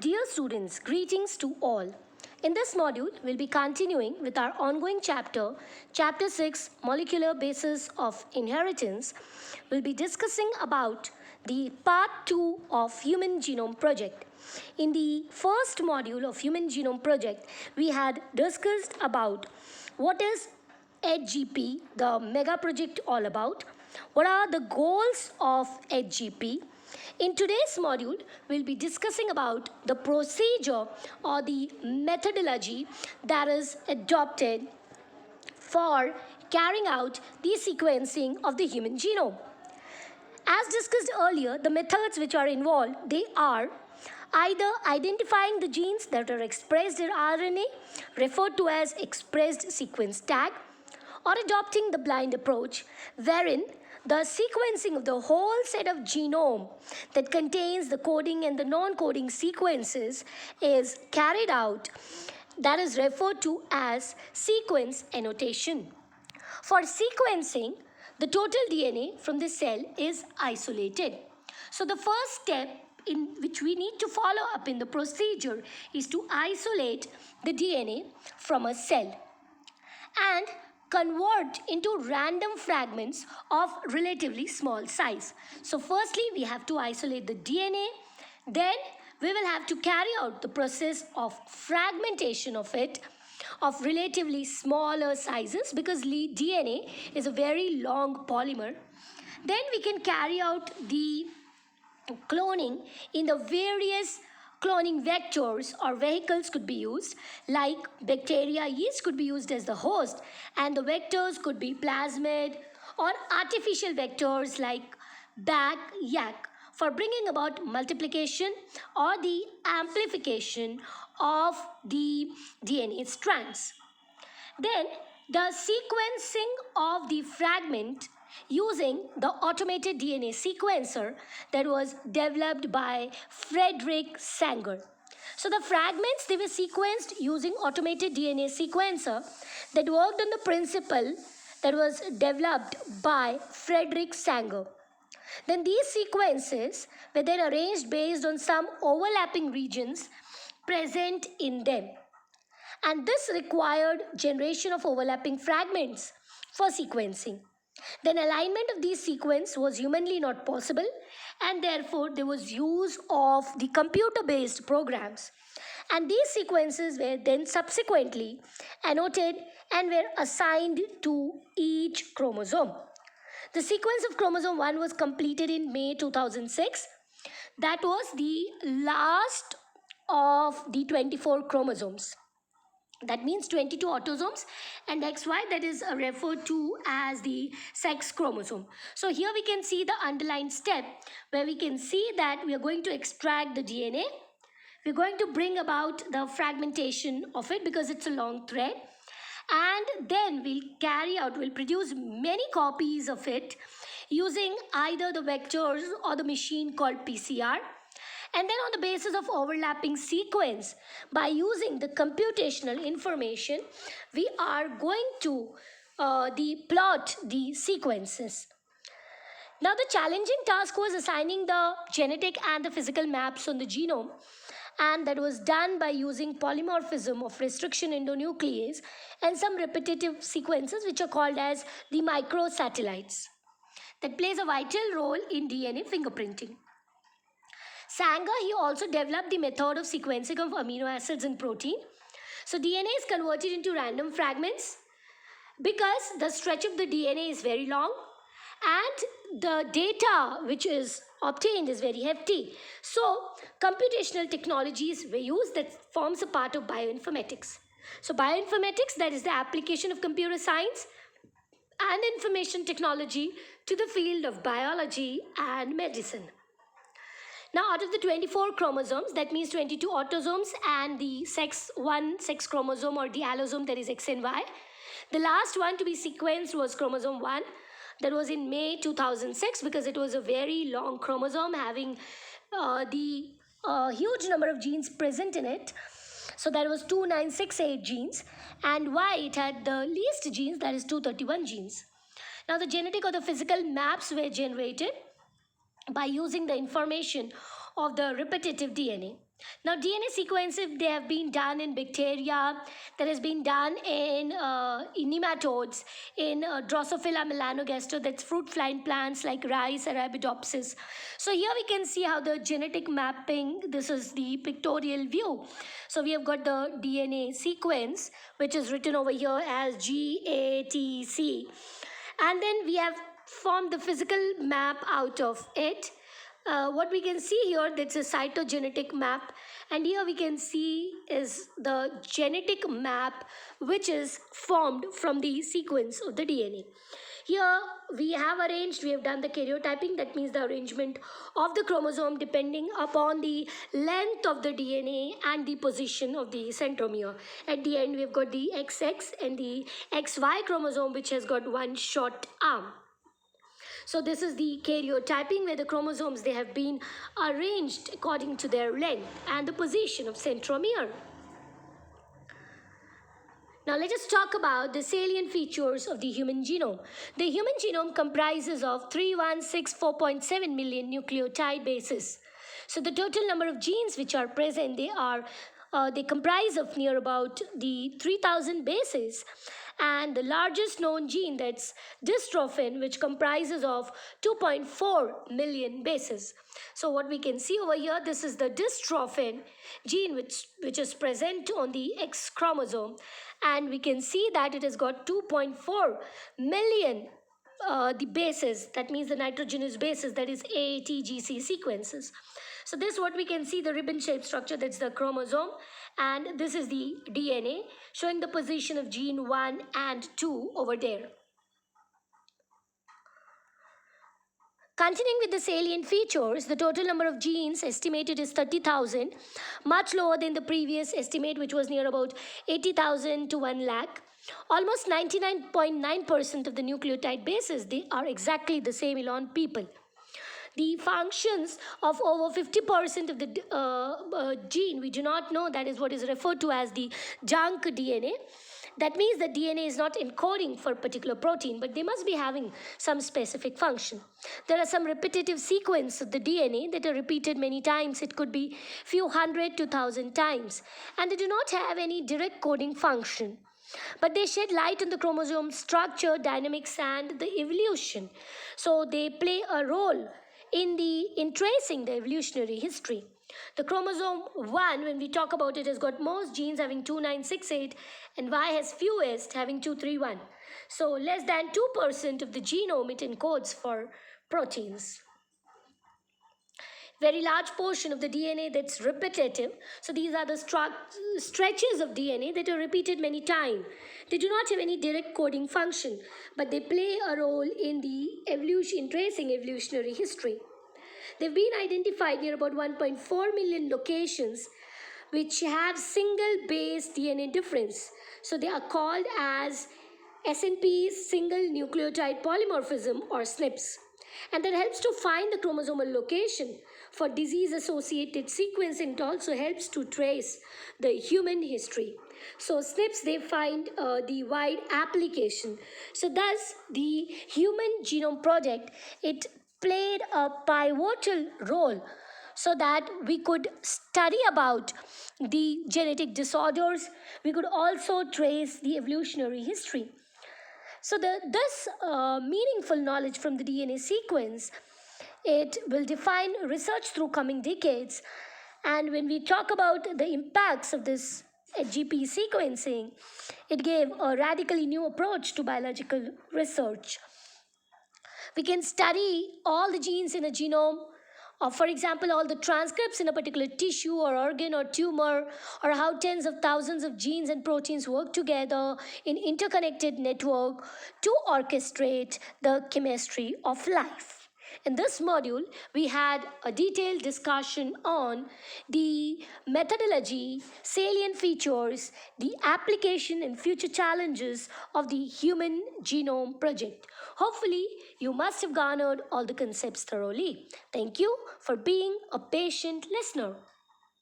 Dear students, greetings to all. In this module, we'll be continuing with our ongoing chapter, Chapter 6, Molecular Basis of Inheritance. We'll be discussing about the Part 2 of Human Genome Project. In the first module of Human Genome Project, we had discussed about what is HGP, the mega project, all about, what are the goals of HGP. In today's module, we'll be discussing about the procedure or the methodology that is adopted for carrying out the sequencing of the human genome. As discussed earlier, the methods which are involved, they are either identifying the genes that are expressed in RNA, referred to as expressed sequence tag, or adopting the blind approach, wherein the sequencing of the whole set of genome that contains the coding and the non-coding sequences is carried out, that is referred to as sequence annotation. For sequencing, the total DNA from the cell is isolated. So the first step in which we need to follow up in the procedure is to isolate the DNA from a cell and convert into random fragments of relatively small size. So firstly, we have to isolate the DNA. Then we will have to carry out the process of fragmentation of it of relatively smaller sizes because DNA is a very long polymer. Then we can carry out the cloning in the various cloning vectors or vehicles could be used, like bacteria, yeast could be used as the host, and the vectors could be plasmid or artificial vectors like BAC, YAC for bringing about multiplication or the amplification of the DNA strands. Then the sequencing of the fragment using the automated DNA sequencer that was developed by Frederick Sanger. So the fragments, they were sequenced using automated DNA sequencer that worked on the principle that was developed by Frederick Sanger. Then these sequences were then arranged based on some overlapping regions present in them. And this required generation of overlapping fragments for sequencing. Then alignment of these sequences was humanly not possible, and therefore there was use of the computer-based programs. And these sequences were then subsequently annotated and were assigned to each chromosome. The sequence of chromosome 1 was completed in May 2006. That was the last of the 24 chromosomes. That means 22 autosomes, and XY, that is referred to as the sex chromosome. So here we can see the underlined step where we can see that we are going to extract the DNA. We're going to bring about the fragmentation of it because it's a long thread. And then we'll produce many copies of it using either the vectors or the machine called PCR. And then on the basis of overlapping sequence, by using the computational information, we are going to plot the sequences. Now the challenging task was assigning the genetic and the physical maps on the genome, and that was done by using polymorphism of restriction endonuclease and some repetitive sequences which are called as the microsatellites that plays a vital role in DNA fingerprinting. Sanger, he also developed the method of sequencing of amino acids and protein. So DNA is converted into random fragments because the stretch of the DNA is very long and the data which is obtained is very hefty. So computational technologies were used that forms a part of bioinformatics. So bioinformatics, that is the application of computer science and information technology to the field of biology and medicine. Now, out of the 24 chromosomes, that means 22 autosomes and the one sex chromosome or the allosome, that is X and Y. The last one to be sequenced was chromosome 1. That was in May 2006 because it was a very long chromosome having the huge number of genes present in it. So that was 2968 genes, and Y, it had the least genes, that is 231 genes. Now the genetic or the physical maps were generated by using the information of the repetitive DNA. Now, DNA sequencing, they have been done in bacteria, that has been done in nematodes, in Drosophila melanogaster, that's fruit flying plants like rice, Arabidopsis. So here we can see how the genetic mapping, this is the pictorial view. So we have got the DNA sequence, which is written over here as GATC. And then we have formed the physical map out of it. What we can see here, that's a cytogenetic map, and here we can see is the genetic map which is formed from the sequence of the DNA. Here we have done the karyotyping, that means the arrangement of the chromosome depending upon the length of the DNA and the position of the centromere. At the end, we've got the XX and the XY chromosome, which has got one short arm. So this is the karyotyping, where the chromosomes, they have been arranged according to their length and the position of centromere. Now let us talk about the salient features of the human genome. The human genome comprises of 3164.7 million nucleotide bases. So the total number of genes which are present, they comprise of near about the 3000 bases, and the largest known gene, that's dystrophin, which comprises of 2.4 million bases. So what we can see over here, this is the dystrophin gene which is present on the X chromosome, and we can see that it has got 2.4 million the bases, that means the nitrogenous bases, that is ATGC sequences. So this, what we can see, the ribbon shaped structure, that's the chromosome, and this is the DNA showing the position of gene 1 and 2 over there. Continuing with the salient features, the total number of genes estimated is 30,000, much lower than the previous estimate, which was near about 80,000 to 1 lakh. Almost 99.9% of the nucleotide bases, they are exactly the same in people. The functions of over 50% of the gene we do not know, that is what is referred to as the junk DNA. That means the DNA is not encoding for a particular protein, but they must be having some specific function. There are some repetitive sequences of the DNA that are repeated many times. It could be few hundred to thousand times, and they do not have any direct coding function, but they shed light on the chromosome structure, dynamics, and the evolution. So they play a role in tracing the evolutionary history. The chromosome 1, when we talk about it, has got most genes having 2968, and Y has fewest having 231. So less than 2% of the genome, it encodes for proteins. Very large portion of the DNA that's repetitive. So these are the stretches of DNA that are repeated many times. They do not have any direct coding function, but they play a role in the evolution, in tracing evolutionary history. They've been identified near about 1.4 million locations which have single base DNA difference. So they are called as SNPs, single nucleotide polymorphism, or SNPs. And that helps to find the chromosomal location for disease associated sequencing. It also helps to trace the human history. So SNPs, they find the wide application. So thus the Human Genome Project, it played a pivotal role so that we could study about the genetic disorders. We could also trace the evolutionary history. So this meaningful knowledge from the DNA sequence, it will define research through coming decades. And when we talk about the impacts of this GP sequencing, it gave a radically new approach to biological research. We can study all the genes in a genome, or for example, all the transcripts in a particular tissue or organ or tumor, or how tens of thousands of genes and proteins work together in interconnected network to orchestrate the chemistry of life. In this module, we had a detailed discussion on the methodology, salient features, the application and future challenges of the Human Genome Project. Hopefully, you must have garnered all the concepts thoroughly. Thank you for being a patient listener.